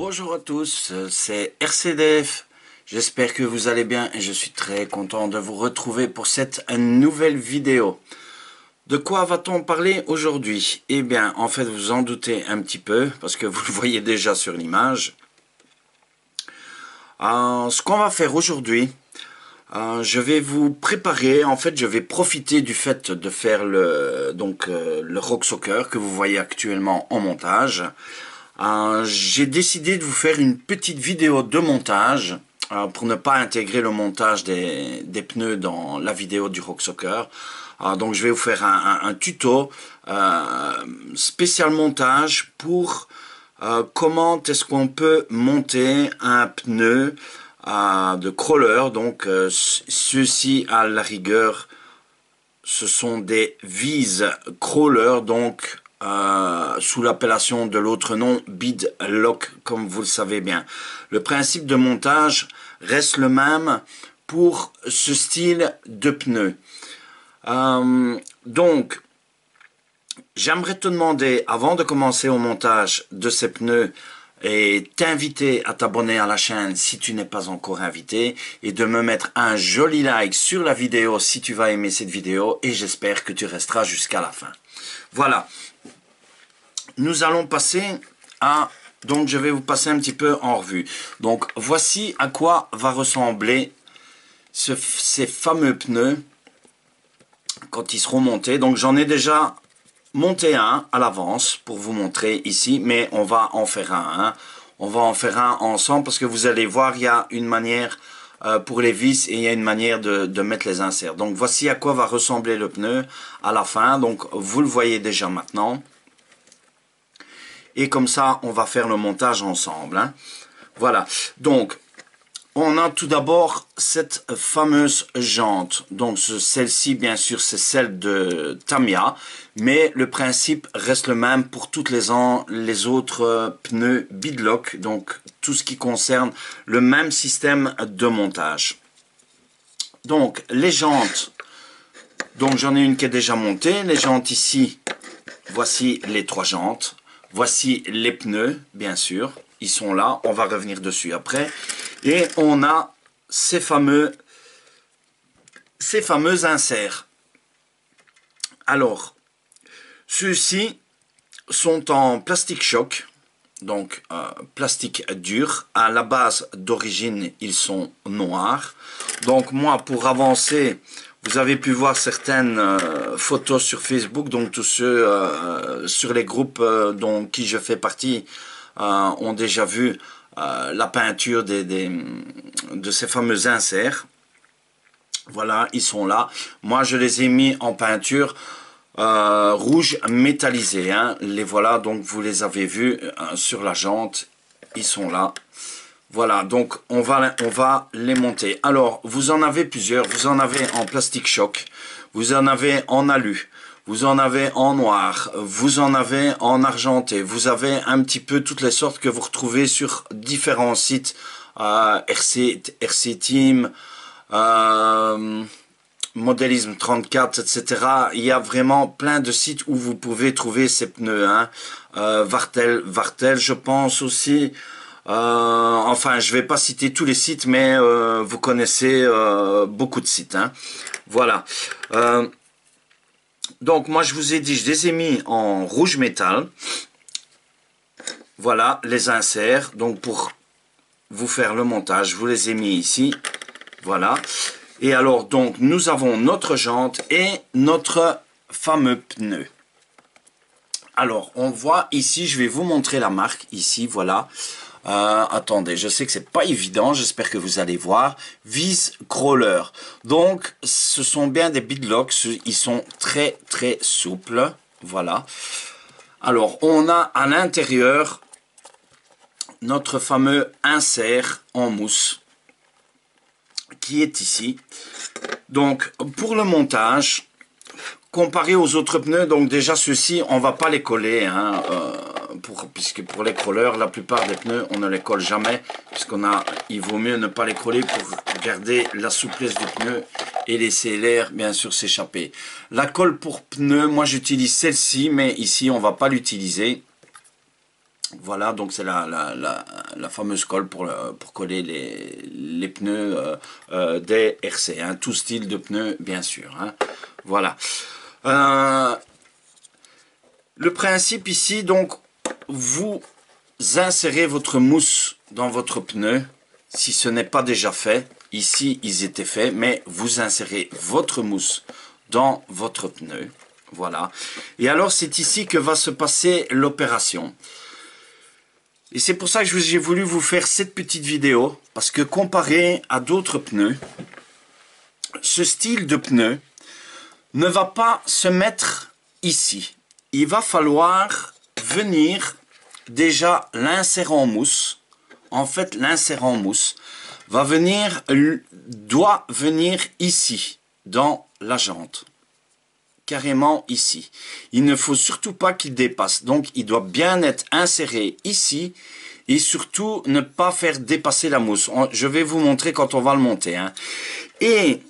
Bonjour à tous, c'est RCDF. J'espère que vous allez bien et je suis très content de vous retrouver pour cette nouvelle vidéo. De quoi va-t-on parler aujourd'hui? Eh bien, en fait, vous en doutez un petit peu parce que vous le voyez déjà sur l'image. Ce qu'on va faire aujourd'hui, je vais vous préparer, en fait, je vais profiter du fait de faire le Rock Soccer que vous voyez actuellement en montage. J'ai décidé de vous faire une petite vidéo de montage pour ne pas intégrer le montage des pneus dans la vidéo du Rock Soccer. Donc je vais vous faire un tuto spécial montage pour comment est-ce qu'on peut monter un pneu de crawler. Donc ceux-ci à la rigueur ce sont des vis crawler, donc sous l'appellation de l'autre nom beadlock, comme vous le savez bien. Le principe de montage reste le même pour ce style de pneu. Donc j'aimerais te demander, avant de commencer au montage de ces pneus, et t'inviter à t'abonner à la chaîne si tu n'es pas encore invité et de me mettre un joli like sur la vidéo si tu vas aimer cette vidéo, et j'espère que tu resteras jusqu'à la fin. Voilà, nous allons passer à... Donc je vais vous passer un petit peu en revue. Donc voici à quoi va ressembler ces fameux pneus quand ils seront montés. Donc j'en ai déjà monter un à l'avance pour vous montrer ici, mais on va en faire un. On va en faire un ensemble parce que vous allez voir, il y a une manière pour les vis et il y a une manière de mettre les inserts. Donc voici à quoi va ressembler le pneu à la fin. Donc vous le voyez déjà maintenant. Et comme ça, on va faire le montage ensemble, hein. Voilà. Donc on a tout d'abord cette fameuse jante. Donc celle-ci, bien sûr, c'est celle de Tamiya, mais le principe reste le même pour toutes les autres pneus beadlock, donc tout ce qui concerne le même système de montage. Donc les jantes, donc j'en ai une qui est déjà montée. Les jantes ici, voici les trois jantes. Voici les pneus, bien sûr, ils sont là, on va revenir dessus après. Et on a ces fameux inserts. Alors, ceux-ci sont en plastique choc, donc plastique dur. À la base d'origine, ils sont noirs. Donc moi, pour avancer, vous avez pu voir certaines photos sur Facebook, donc tous ceux sur les groupes dont qui je fais partie ont déjà vu la peinture de ces fameux inserts. Voilà, ils sont là. Moi, je les ai mis en peinture rouge métallisé, hein. Les voilà, donc vous les avez vus sur la jante. Ils sont là. Voilà, donc on va les monter. Alors, vous en avez plusieurs. Vous en avez en plastique choc. Vous en avez en alu. Vous en avez en noir, vous en avez en argenté, vous avez un petit peu toutes les sortes que vous retrouvez sur différents sites, RC Team, Modélisme 34, etc. Il y a vraiment plein de sites où vous pouvez trouver ces pneus, hein. Vartel, je pense aussi. Enfin, je vais pas citer tous les sites, mais vous connaissez beaucoup de sites, hein. Voilà. Donc moi je vous ai dit, je les ai mis en rouge métal. Voilà les inserts. Donc pour vous faire le montage, je vous les ai mis ici. Voilà. Et alors donc nous avons notre jante et notre fameux pneu. Alors on voit ici, je vais vous montrer la marque ici, voilà. Attendez, je sais que c'est pas évident, j'espère que vous allez voir. Vis Crawler. Donc, ce sont bien des beadlocks, ils sont très très souples. Voilà. Alors, on a à l'intérieur notre fameux insert en mousse qui est ici. Donc, pour le montage, comparé aux autres pneus, donc déjà ceux-ci, on va pas les coller, hein, puisque pour les crawlers, la plupart des pneus, on ne les colle jamais, il vaut mieux ne pas les coller pour garder la souplesse du pneu et laisser l'air, bien sûr, s'échapper. La colle pour pneus, moi j'utilise celle-ci, mais ici, on va pas l'utiliser. Voilà, donc c'est la fameuse colle pour coller les pneus des RC, hein, tout style de pneus bien sûr. Hein. Voilà. Le principe ici, donc, vous insérez votre mousse dans votre pneu, si ce n'est pas déjà fait. Ici, ils étaient faits, mais vous insérez votre mousse dans votre pneu. Voilà. Et alors, c'est ici que va se passer l'opération. Et c'est pour ça que j'ai voulu vous faire cette petite vidéo, parce que comparé à d'autres pneus, ce style de pneu ne va pas se mettre ici. Il va falloir venir déjà l'insert en mousse. En fait, l'insert en mousse doit venir ici, dans la jante. Carrément ici. Il ne faut surtout pas qu'il dépasse. Donc, il doit bien être inséré ici et surtout ne pas faire dépasser la mousse. Je vais vous montrer quand on va le monter. Hein. Et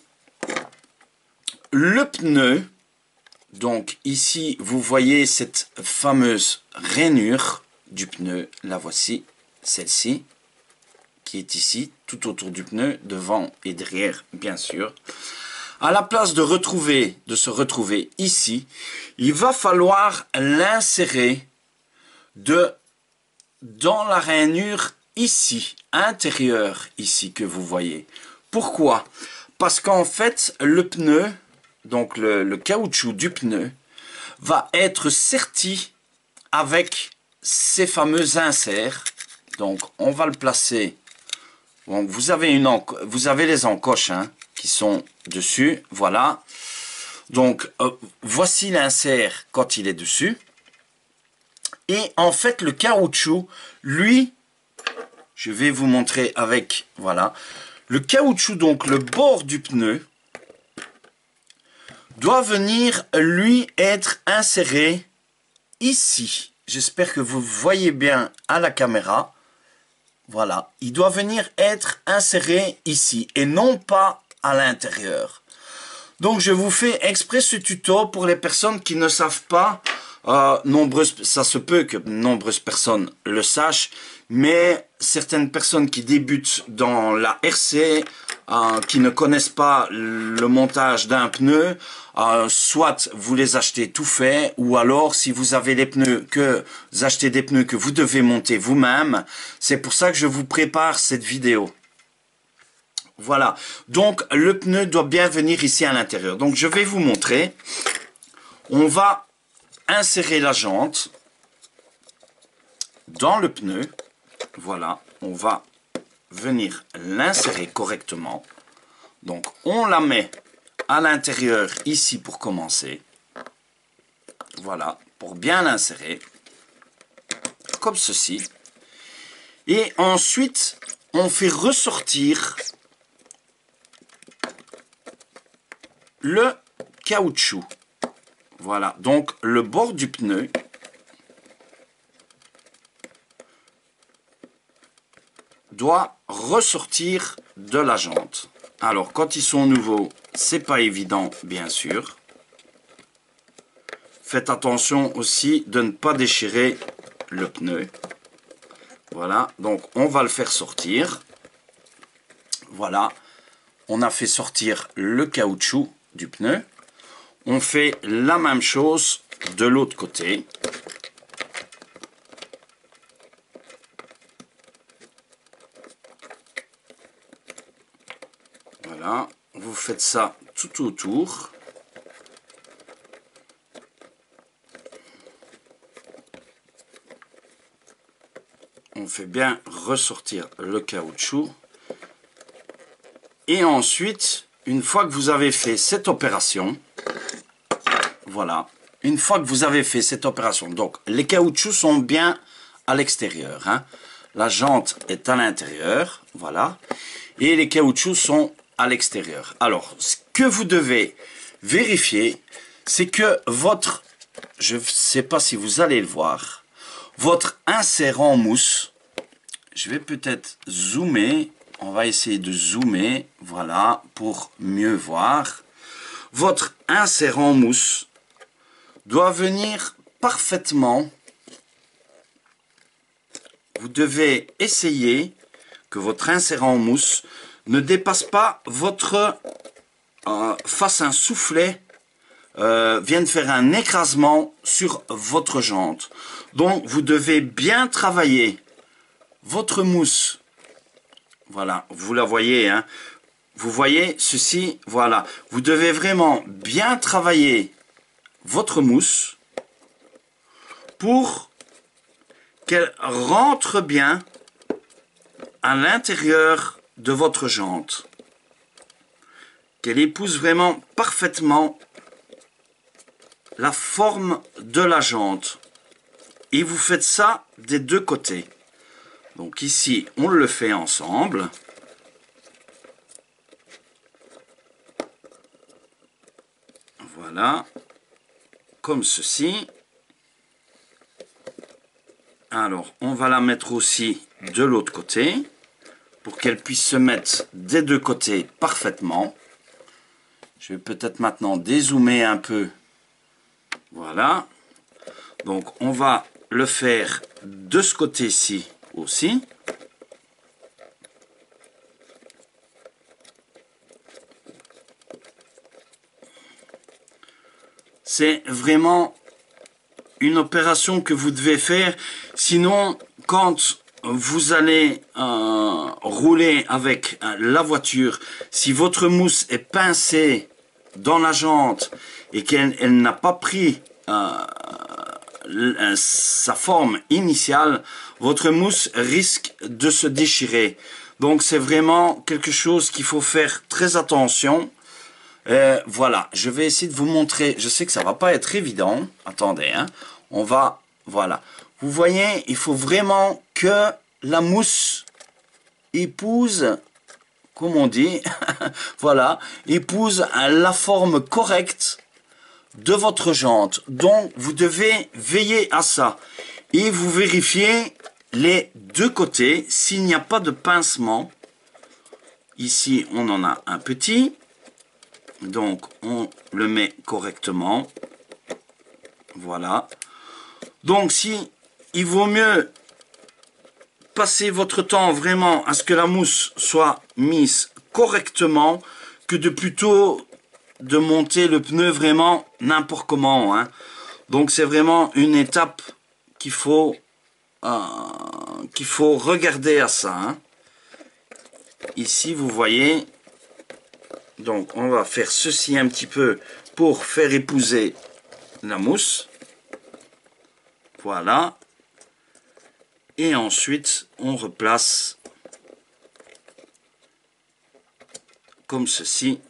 le pneu, donc ici, vous voyez cette fameuse rainure du pneu. La voici, celle-ci, qui est ici, tout autour du pneu, devant et derrière, bien sûr. À la place de se retrouver ici, il va falloir l'insérer dans la rainure ici, intérieure ici que vous voyez. Pourquoi? Parce qu'en fait, le pneu, donc le caoutchouc du pneu, va être serti avec ces fameux inserts. Donc, on va le placer. Donc, vous avez les encoches, hein, qui sont dessus, voilà. Donc, voici l'insert quand il est dessus. Et en fait, le caoutchouc, lui, je vais vous montrer avec, voilà. Le caoutchouc, donc le bord du pneu, doit venir, lui, être inséré ici. J'espère que vous voyez bien à la caméra. Voilà, il doit venir être inséré ici et non pas à l'intérieur. Donc je vous fais exprès ce tuto pour les personnes qui ne savent pas. Ça se peut que nombreuses personnes le sachent, mais certaines personnes qui débutent dans la RC, qui ne connaissent pas le montage d'un pneu, soit vous les achetez tout fait, ou alors si vous avez les pneus, vous achetez des pneus que vous devez monter vous-même. C'est pour ça que je vous prépare cette vidéo. Voilà, donc le pneu doit bien venir ici à l'intérieur. Donc je vais vous montrer. On va insérer la jante dans le pneu. Voilà, on va venir l'insérer correctement. Donc on la met à l'intérieur ici pour commencer. Voilà, pour bien l'insérer. Comme ceci. Et ensuite, on fait ressortir le caoutchouc. Voilà, donc le bord du pneu doit ressortir de la jante. Alors, quand ils sont nouveaux, c'est pas évident, bien sûr. Faites attention aussi de ne pas déchirer le pneu. Voilà, donc on va le faire sortir. Voilà, on a fait sortir le caoutchouc du pneu. On fait la même chose de l'autre côté. Voilà, vous faites ça tout autour. On fait bien ressortir le caoutchouc. Et ensuite, une fois que vous avez fait cette opération, voilà, une fois que vous avez fait cette opération, donc les caoutchoucs sont bien à l'extérieur, hein. La jante est à l'intérieur, voilà, et les caoutchoucs sont à l'extérieur. Alors, ce que vous devez vérifier, c'est que je ne sais pas si vous allez le voir, votre insert en mousse, je vais peut-être zoomer, on va essayer de zoomer, voilà, pour mieux voir. Votre insert en mousse doit venir parfaitement vous devez essayer que votre insert en mousse ne dépasse pas votre fasse un soufflet, vienne faire un écrasement sur votre jante. Donc vous devez bien travailler votre mousse. Voilà, vous la voyez, hein. Vous voyez ceci, voilà. Vous devez vraiment bien travailler votre mousse pour qu'elle rentre bien à l'intérieur de votre jante. Qu'elle épouse vraiment parfaitement la forme de la jante. Et vous faites ça des deux côtés. Donc ici, on le fait ensemble. Voilà. Comme ceci. Alors, on va la mettre aussi de l'autre côté pour qu'elle puisse se mettre des deux côtés parfaitement. Je vais peut-être maintenant dézoomer un peu. Voilà. Donc, on va le faire de ce côté-ci aussi. C'est vraiment une opération que vous devez faire. Sinon, quand vous allez rouler avec la voiture, si votre mousse est pincée dans la jante et qu'elle n'a pas pris sa forme initiale, votre mousse risque de se déchirer. Donc c'est vraiment quelque chose qu'il faut faire très attention. Voilà, je vais essayer de vous montrer. Je sais que ça va pas être évident. Attendez, hein. On va, voilà. Vous voyez, il faut vraiment que la mousse épouse, comme on dit, voilà, épouse la forme correcte de votre jante. Donc, vous devez veiller à ça. Et vous vérifiez les deux côtés s'il n'y a pas de pincement. Ici, on en a un petit. Donc, on le met correctement. Voilà. Donc, si il vaut mieux passer votre temps vraiment à ce que la mousse soit mise correctement que de plutôt de monter le pneu vraiment n'importe comment, hein. Donc, c'est vraiment une étape qu'il faut regarder à ça, hein. Ici, vous voyez... Donc, on va faire ceci un petit peu pour faire épouser la mousse. Voilà. Et ensuite, on replace comme ceci.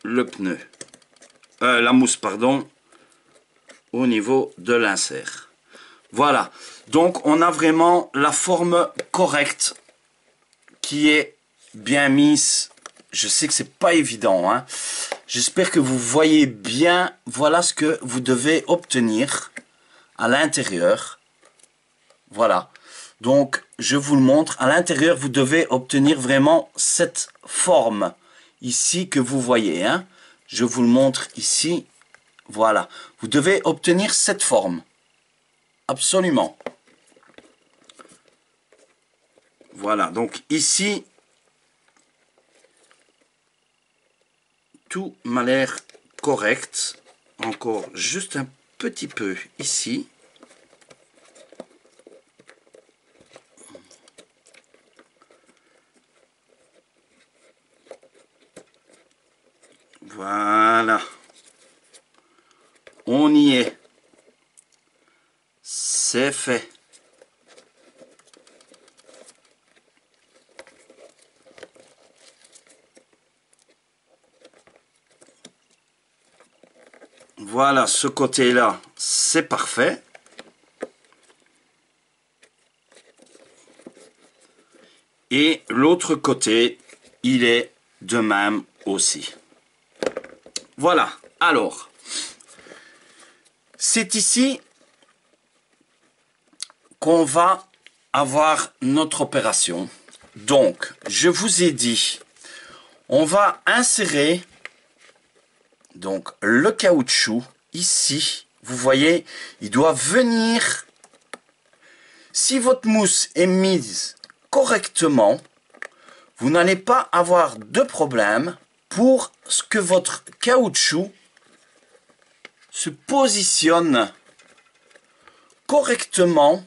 Le pneu. La mousse, pardon. Au niveau de l'insert. Voilà, donc on a vraiment la forme correcte qui est bien mise. Je sais que c'est pas évident, hein. J'espère que vous voyez bien. Voilà ce que vous devez obtenir à l'intérieur. Voilà, donc je vous le montre. À l'intérieur, vous devez obtenir vraiment cette forme ici que vous voyez, hein. Je vous le montre ici. Voilà, vous devez obtenir cette forme. Absolument. Voilà, donc ici, tout m'a l'air correct. Encore juste un petit peu ici. Voilà. On y est. C'est fait. Voilà, ce côté-là, c'est parfait. Et l'autre côté, il est de même aussi. Voilà, alors, c'est ici qu'on va avoir notre opération. Donc, je vous ai dit, on va insérer Donc le caoutchouc, ici, vous voyez, il doit venir. Si votre mousse est mise correctement, vous n'allez pas avoir de problème pour ce que votre caoutchouc se positionne correctement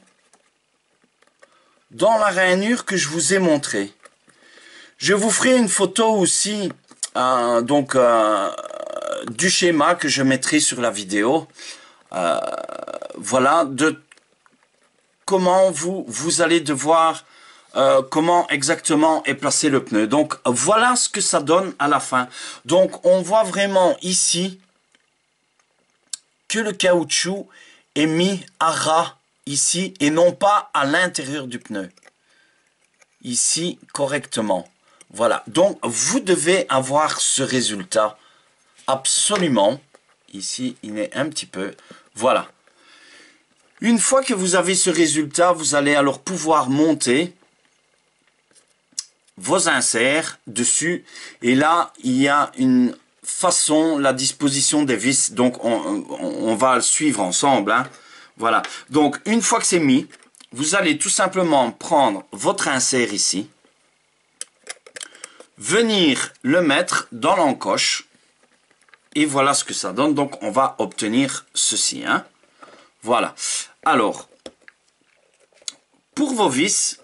dans la rainure que je vous ai montré. Je vous ferai une photo aussi du schéma que je mettrai sur la vidéo. Voilà, de comment vous allez devoir, comment exactement est placé le pneu. Donc voilà ce que ça donne à la fin. Donc on voit vraiment ici que le caoutchouc est mis à ras ici et non pas à l'intérieur du pneu. Ici correctement. Voilà, donc vous devez avoir ce résultat absolument. Ici, il est un petit peu. Voilà. Une fois que vous avez ce résultat, vous allez alors pouvoir monter vos inserts dessus. Et là, il y a une façon, la disposition des vis. Donc, on va le suivre ensemble. Hein. Voilà. Donc, une fois que c'est mis, vous allez tout simplement prendre votre insert ici. Venir le mettre dans l'encoche. Et voilà ce que ça donne. Donc, on va obtenir ceci. Hein. Voilà. Alors, pour vos vis,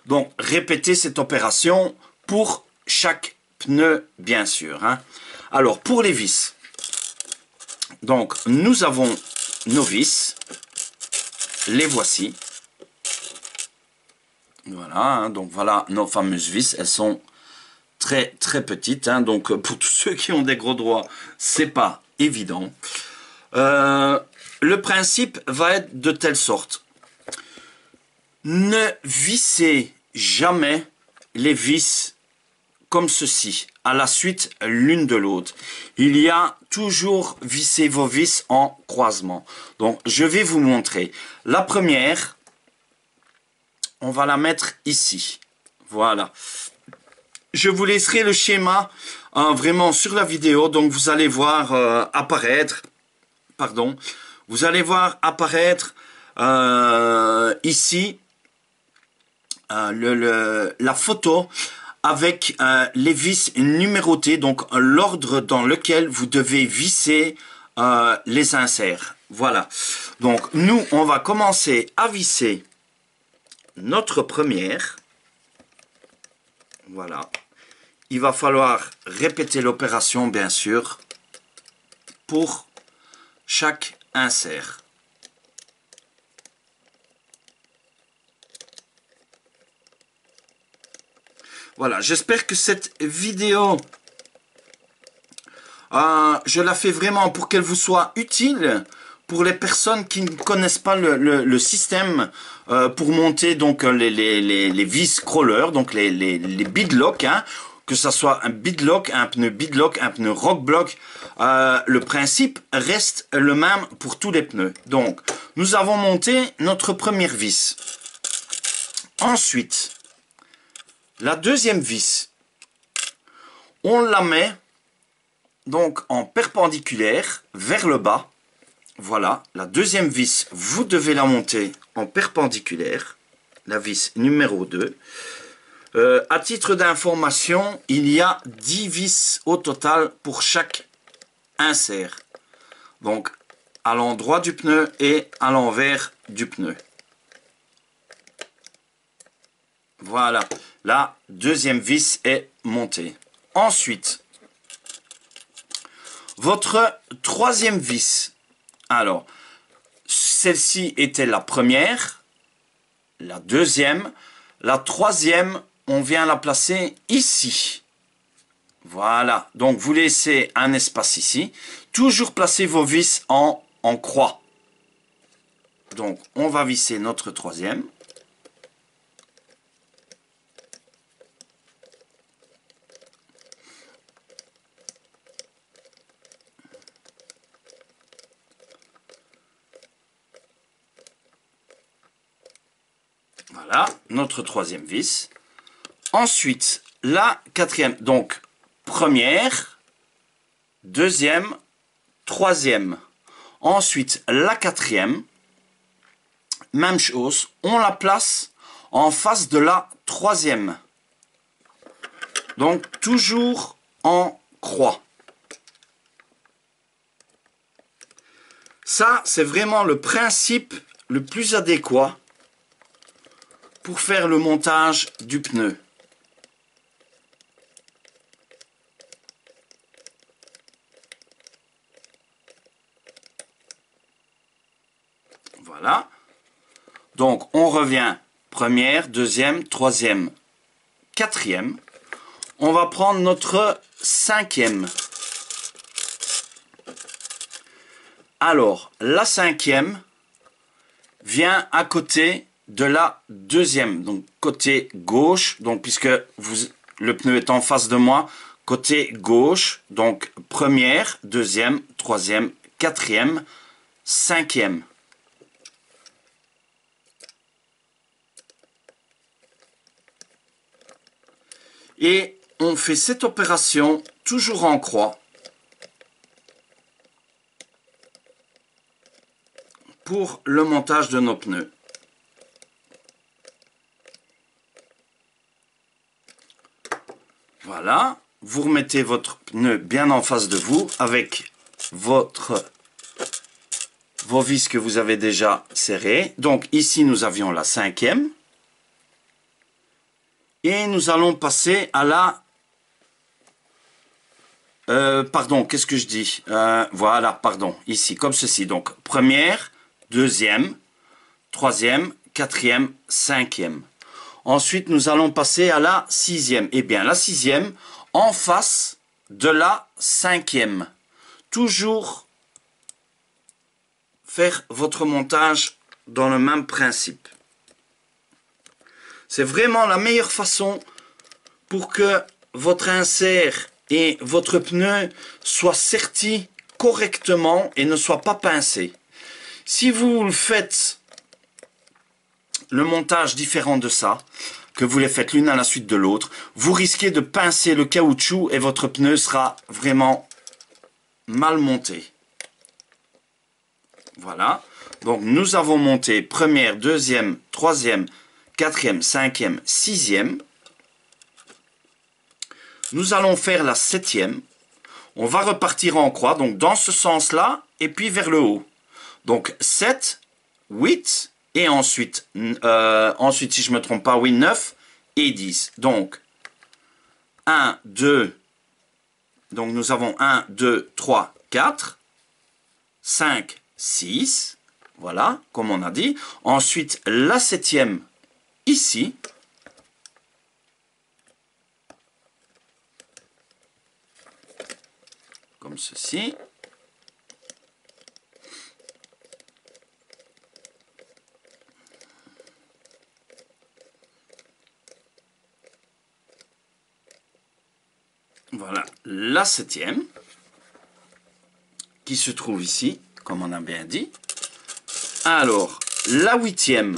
donc, répétez cette opération pour chaque pneu, bien sûr. Hein. Alors, pour les vis, donc, nous avons nos vis. Les voici. Voilà. Hein. Donc, voilà nos fameuses vis. Elles sont très, très petites. Hein. Donc, pour tous ceux qui ont des gros doigts, c'est pas évident. Le principe va être de telle sorte. Ne vissez jamais les vis comme ceci, à la suite l'une de l'autre. Il y a toujours visser vos vis en croisement. Donc, je vais vous montrer. La première, on va la mettre ici. Voilà. Je vous laisserai le schéma vraiment sur la vidéo. Donc, vous allez voir apparaître. Pardon. Vous allez voir apparaître ici la photo avec les vis numérotées, donc l'ordre dans lequel vous devez visser les inserts. Voilà. Donc, nous, on va commencer à visser notre première. Voilà. Il va falloir répéter l'opération, bien sûr, pour chaque insert. Voilà, j'espère que cette vidéo, je la fais vraiment pour qu'elle vous soit utile pour les personnes qui ne connaissent pas le système pour monter donc les vis crawlers, donc les beadlocks, hein, que ce soit un beadlock, un pneu rockblock, le principe reste le même pour tous les pneus. Donc, nous avons monté notre première vis. Ensuite, la deuxième vis, on la met donc en perpendiculaire vers le bas. Voilà, la deuxième vis, vous devez la monter en perpendiculaire, la vis numéro 2. À titre d'information, il y a 10 vis au total pour chaque insert. Donc, à l'endroit du pneu et à l'envers du pneu. Voilà, la deuxième vis est montée. Ensuite, votre troisième vis. Alors, celle-ci était la première, la deuxième, la troisième, on vient la placer ici. Voilà, donc vous laissez un espace ici. Toujours placer vos vis en croix. Donc, on va visser notre troisième. Voilà, notre troisième vis. Ensuite, la quatrième, donc première, deuxième, troisième. Ensuite, la quatrième, même chose, on la place en face de la troisième. Donc, toujours en croix. Ça, c'est vraiment le principe le plus adéquat pour faire le montage du pneu. Voilà. Donc, on revient première, deuxième, troisième, quatrième. On va prendre notre cinquième. Alors, la cinquième vient à côté de la deuxième. Donc, côté gauche. Donc, puisque le pneu est en face de moi, côté gauche. Donc, première, deuxième, troisième, quatrième, cinquième. Et on fait cette opération toujours en croix pour le montage de nos pneus. Voilà, vous remettez votre pneu bien en face de vous avec vos vis que vous avez déjà serrées. Donc ici nous avions la cinquième. Et nous allons passer à la... pardon, qu'est-ce que je dis? Voilà, pardon, ici, comme ceci. Donc, première, deuxième, troisième, quatrième, cinquième. Ensuite, nous allons passer à la sixième. Eh bien, la sixième, en face de la cinquième. Toujours faire votre montage dans le même principe. C'est vraiment la meilleure façon pour que votre insert et votre pneu soient sertis correctement et ne soient pas pincés. Si vous faites le montage différent de ça, que vous les faites l'une à la suite de l'autre, vous risquez de pincer le caoutchouc et votre pneu sera vraiment mal monté. Voilà. Donc nous avons monté première, deuxième, troisième, quatrième, cinquième, sixième. Nous allons faire la septième. On va repartir en croix, donc dans ce sens-là, et puis vers le haut. Donc 7, 8, et ensuite, si je ne me trompe pas, oui, 9 et 10. Donc 1, 2, donc nous avons 1, 2, 3, 4, 5, 6, voilà, comme on a dit. Ensuite, la septième, ici, comme ceci. Voilà, la septième, qui se trouve ici, comme on a bien dit. Alors, la huitième,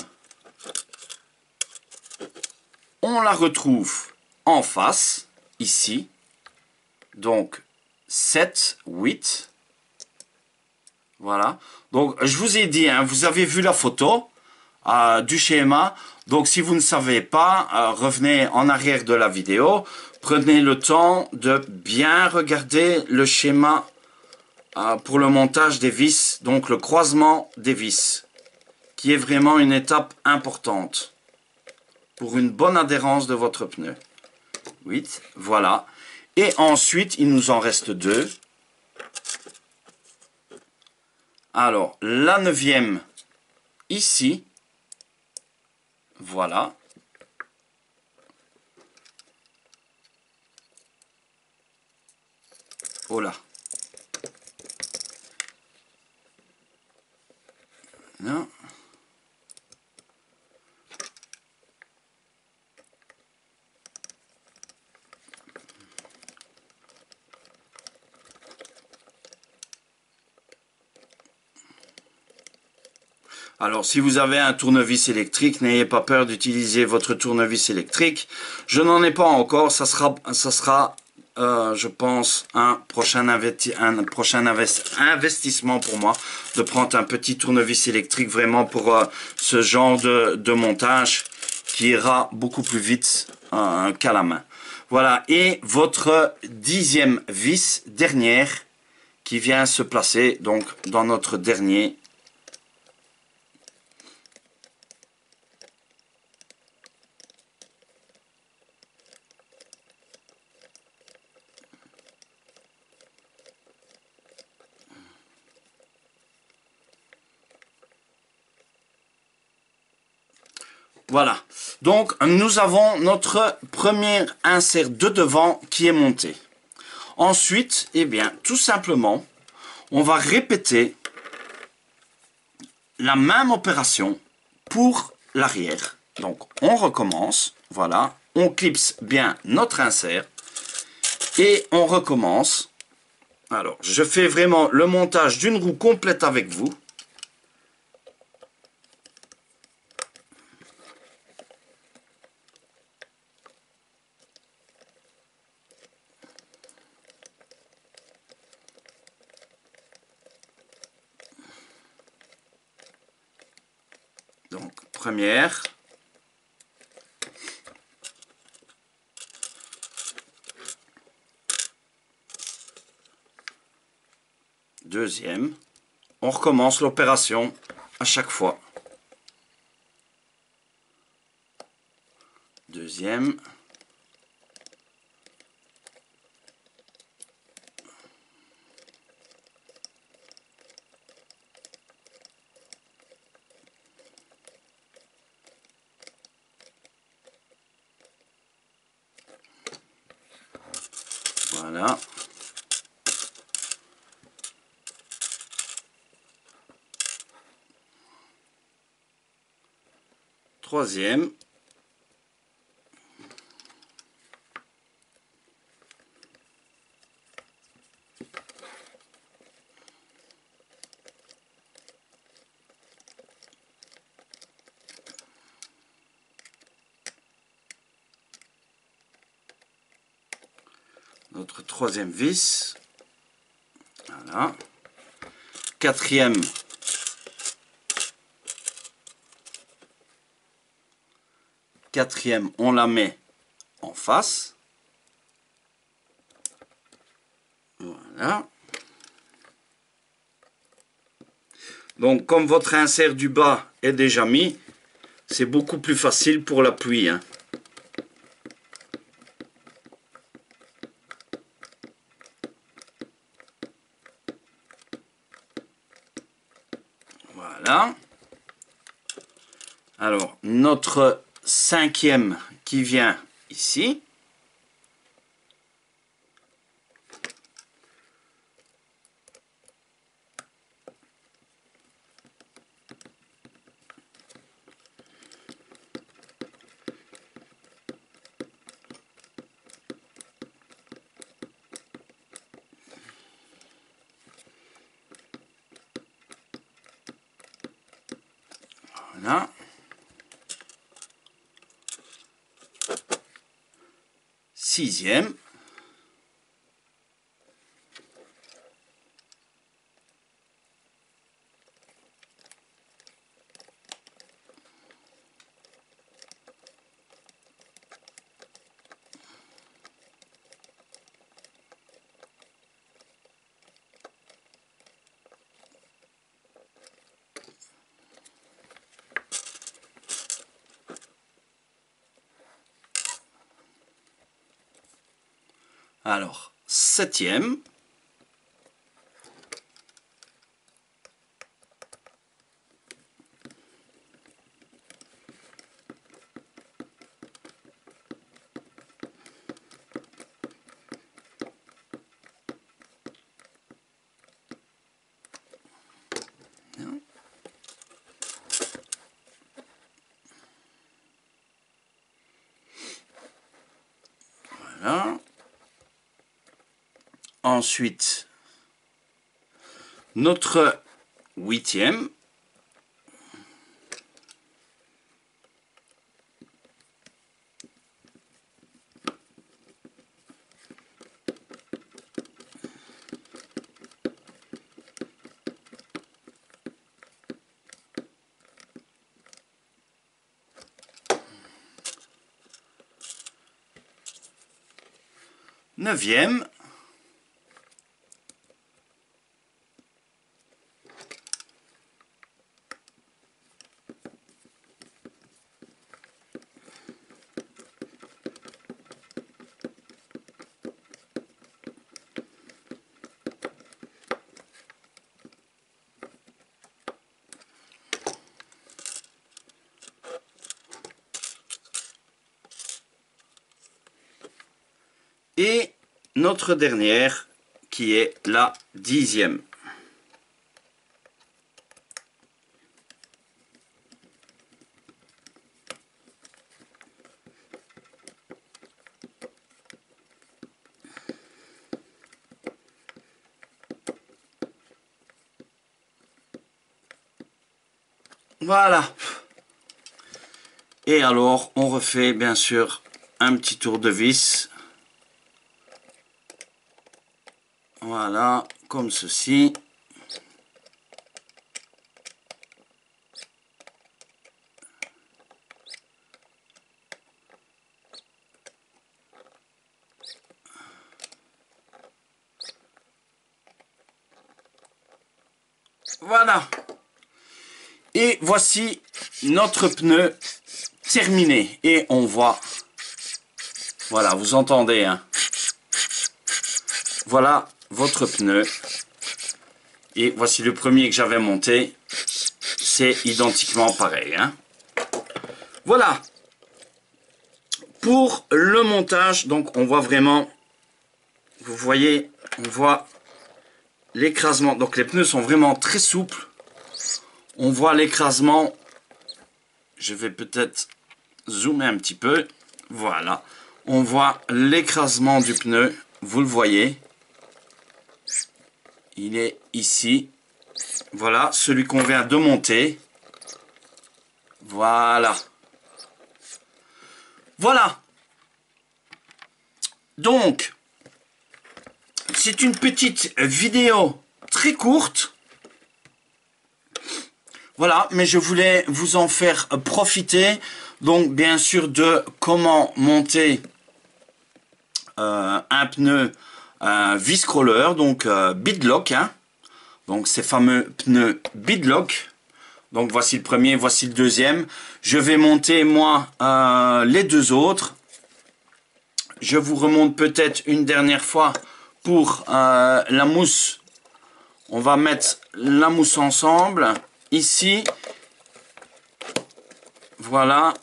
on la retrouve en face, ici. Donc, 7, 8. Voilà. Donc, je vous ai dit, hein, vous avez vu la photo du schéma. Donc, si vous ne savez pas, revenez en arrière de la vidéo. Prenez le temps de bien regarder le schéma pour le montage des vis. Donc, le croisement des vis, qui est vraiment une étape importante pour une bonne adhérence de votre pneu. 8, voilà. Et ensuite, il nous en reste 2. Alors, la neuvième, ici. Voilà. Oh là. Non. Alors, si vous avez un tournevis électrique, n'ayez pas peur d'utiliser votre tournevis électrique. Je n'en ai pas encore, ça sera je pense, un prochain investissement pour moi, de prendre un petit tournevis électrique vraiment pour ce genre de montage qui ira beaucoup plus vite qu'à la main. Voilà, et votre 10e vis dernière qui vient se placer donc dans notre dernier. Voilà, donc nous avons notre premier insert de devant qui est monté. Ensuite, eh bien, tout simplement, on va répéter la même opération pour l'arrière. Donc, on recommence, voilà, on clipse bien notre insert et on recommence. Alors, je fais vraiment le montage d'une roue complète avec vous. Donc, première. Deuxième. On recommence l'opération à chaque fois. Deuxième. Voilà. Troisième. Notre troisième vis. Voilà. Quatrième. Quatrième, on la met en face. Voilà. Donc, comme votre insert du bas est déjà mis, c'est beaucoup plus facile pour l'appui, hein. Voilà. Alors, notre cinquième qui vient ici. Voilà. Sixième. Alors, septième. Voilà. Ensuite, notre huitième. 9e. Et notre dernière qui est la 10e. Voilà. Et alors, on refait bien sûr un petit tour de vis. Voilà, comme ceci. Voilà. Et voici notre pneu terminé. Et on voit, voilà, vous entendez, hein. Voilà votre pneu. Et voici le premier que j'avais monté. C'est identiquement pareil, hein. Voilà. Pour le montage, donc on voit vraiment, vous voyez, on voit l'écrasement. Donc les pneus sont vraiment très souples. On voit l'écrasement. Je vais peut-être zoomer un petit peu. Voilà. On voit l'écrasement du pneu. Vous le voyez. Il est ici. Voilà, celui qu'on vient de monter. Voilà. Voilà. Donc, c'est une petite vidéo très courte. Voilà, mais je voulais vous en faire profiter. Donc, bien sûr, de comment monter un pneu vis-crawler, donc beadlock. Hein. Donc, ces fameux pneus beadlock. Donc, voici le premier, voici le deuxième. Je vais monter, moi, les deux autres. Je vous remonte peut-être une dernière fois pour la mousse. On va mettre la mousse ensemble. Ici, voilà.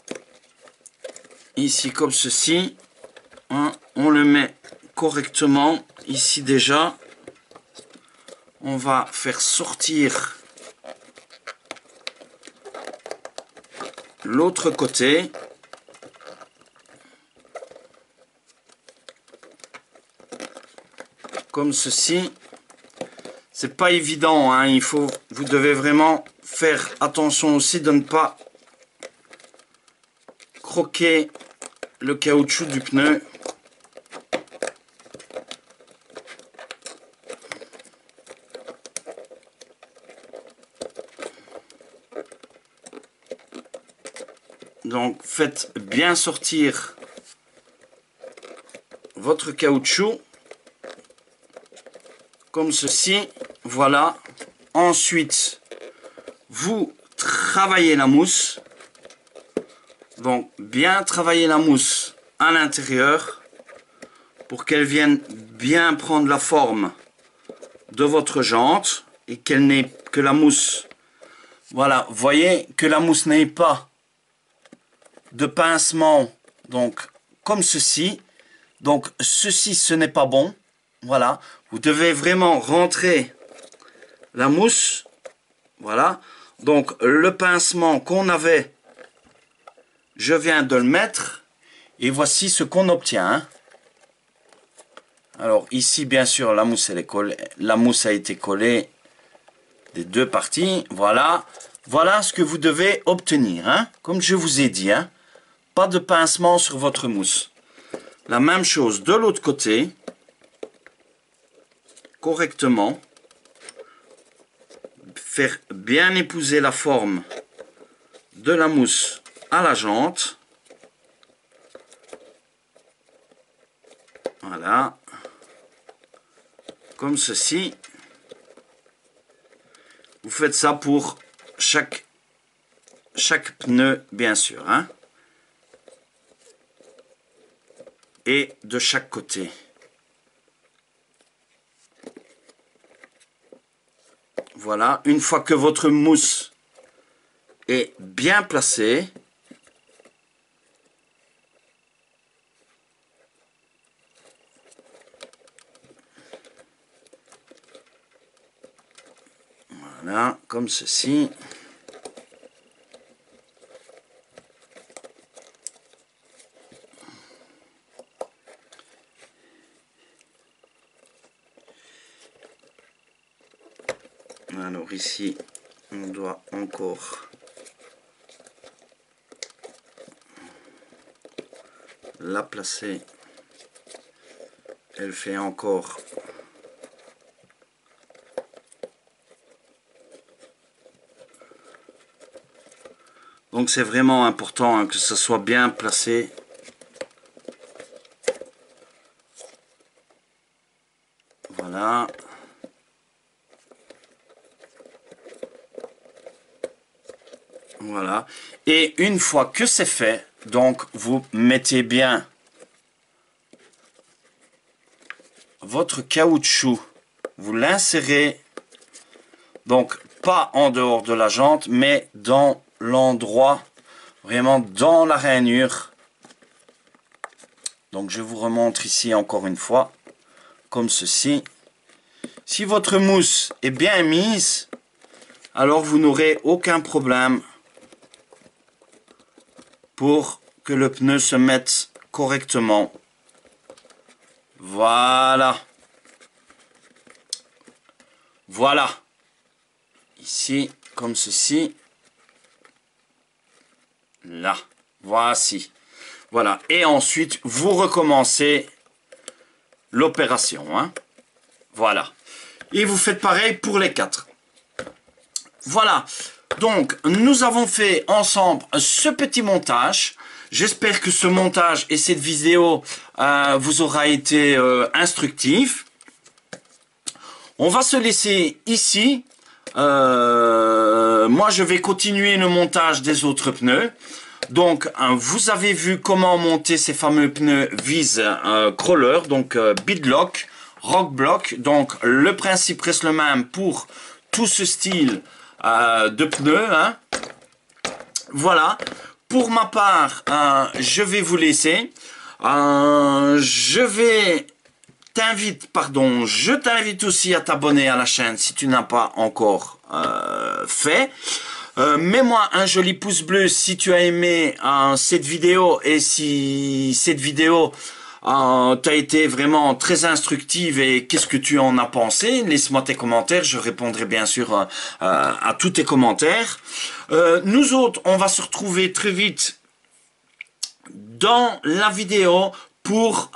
Ici, comme ceci. Hein, on le met correctement. Ici, déjà. On va faire sortir l'autre côté. Comme ceci. C'est pas évident, hein. Vous devez vraiment faire attention aussi de ne pas croquer le caoutchouc du pneu. Donc faites bien sortir votre caoutchouc comme ceci. Voilà. Ensuite, vous travaillez la mousse. Donc bien travailler la mousse à l'intérieur pour qu'elle vienne bien prendre la forme de votre jante et qu'elle n'ait que la mousse. Voilà, voyez que la mousse n'ait pas de pincement, donc comme ceci. Donc ceci, ce n'est pas bon. Voilà, vous devez vraiment rentrer la mousse. Voilà, donc le pincement qu'on avait, je viens de le mettre. Et voici ce qu'on obtient. Hein. Alors ici, bien sûr, la mousse, elle est collée. La mousse a été collée des deux parties. Voilà, voilà ce que vous devez obtenir. Hein. Comme je vous ai dit, hein. Pas de pincement sur votre mousse. La même chose de l'autre côté. Correctement. Faire bien épouser la forme de la mousse à la jante. Voilà. comme ceci. Vous faites ça pour chaque pneu, bien sûr, hein, et de chaque côté. Voilà, une fois que votre mousse est bien placée, voilà, comme ceci. Alors ici, on doit encore la placer. Elle fait encore donc c'est vraiment important, hein, que ce soit bien placé. Voilà. Voilà. Et une fois que c'est fait, donc vous mettez bien votre caoutchouc, vous l'insérez donc pas en dehors de la jante, mais dans l'endroit, vraiment dans la rainure. Donc je vous remontre ici encore une fois, comme ceci. Si votre mousse est bien mise, alors vous n'aurez aucun problème pour que le pneu se mette correctement. Voilà. Voilà. Ici, comme ceci. Là. Voici. Voilà. Et ensuite, vous recommencez l'opération, hein. Voilà. Et vous faites pareil pour les 4. Voilà. Donc, nous avons fait ensemble ce petit montage. J'espère que ce montage et cette vidéo vous aura été instructif. On va se laisser ici. Moi, je vais continuer le montage des autres pneus. Donc, vous avez vu comment monter ces fameux pneus Wiese Crawler, donc Beadlock, Rockblock. Donc, le principe reste le même pour tout ce style de pneus, hein. Voilà. Pour ma part, je vais vous laisser. Je t'invite aussi à t'abonner à la chaîne si tu n'as pas encore fait. Mets-moi un joli pouce bleu si tu as aimé cette vidéo et si cette vidéo t'a été vraiment très instructive et qu'est-ce que tu en as pensé. Laisse-moi tes commentaires, je répondrai bien sûr à tous tes commentaires. Nous autres, on va se retrouver très vite dans la vidéo pour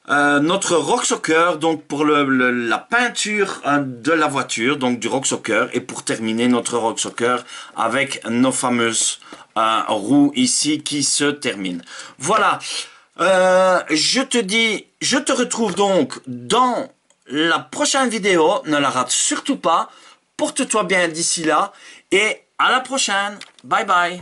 notre Rock Soccer, donc pour la peinture de la voiture, donc du Rock Soccer, et pour terminer notre Rock Soccer avec nos fameuses roues ici qui se terminent. Voilà, je te retrouve donc dans la prochaine vidéo, ne la rate surtout pas, porte-toi bien d'ici là, et à la prochaine, bye bye.